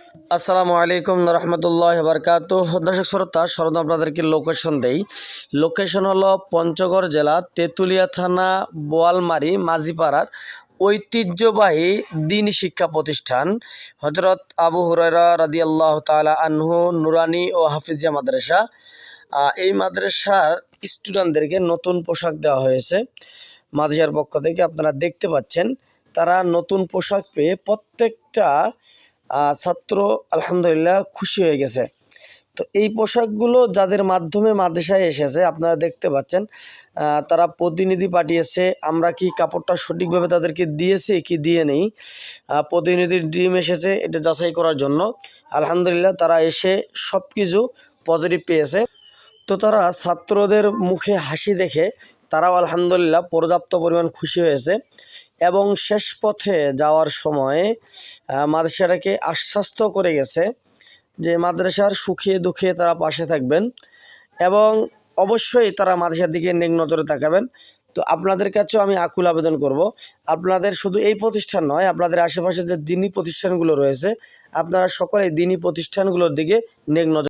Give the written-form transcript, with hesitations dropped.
আসসালামু আলাইকুম রহমতুল্লাহ বারকাতুহ। দর্শক শ্রোতা, স্মরণ আপনাদেরকে লোকেশন দেই। লোকেশন হলো পঞ্চগড় জেলা তেঁতুলিয়া থানা বোয়ালমারি মাঝিপাড়ার ঐতিহ্যবাহী দ্বীনি শিক্ষা প্রতিষ্ঠান হযরত আবু হুরায়রা রাদিয়াল্লাহু তাআলা আনহু নুরানি ও হাফিজিয়া মাদ্রাসা। এই মাদ্রাসার স্টুডেন্টদেরকে নতুন পোশাক দেওয়া হয়েছে মাদ্রাসার পক্ষ থেকে। আপনারা দেখতে পাচ্ছেন তারা নতুন পোশাক পেয়ে প্রত্যেকটা ছাত্র আলহামদুলিল্লাহ খুশি হয়ে গেছে। তো এই পোশাকগুলো যাদের মাধ্যমে মাদ্রাসায় এসেছে আপনারা দেখতে পাচ্ছেন, তারা প্রতিনিধি পাঠিয়েছে। আমরা কি কাপড়টা সঠিকভাবে তাদেরকে দিয়েছি কি দিয়ে নেই, প্রতিনিধির টিম এসেছে এটা যাচাই করার জন্য। আলহামদুলিল্লাহ তারা এসে সব কিছু পজিটিভ পেয়েছে। তো তারা ছাত্রদের মুখে হাসি দেখে তারাও আলহামদুলিল্লাহ পর্যাপ্ত পরিমাণ খুশি হয়েছে এবং শেষ পথে যাওয়ার সময় মাদ্রাসাটাকে আশ্বস্ত করে গেছে যে মাদ্রাসার সুখে দুঃখে তারা পাশে থাকবেন এবং অবশ্যই তারা মাদ্রাসার দিকে নেক নজরে তাকাবেন। তো আপনাদের কাছেও আমি আকুল আবেদন করব, আপনাদের শুধু এই প্রতিষ্ঠান নয়, আপনাদের আশেপাশে যে দ্বীনি প্রতিষ্ঠানগুলো রয়েছে আপনারা সকলে দ্বীনি প্রতিষ্ঠানগুলোর দিকে নেক নজর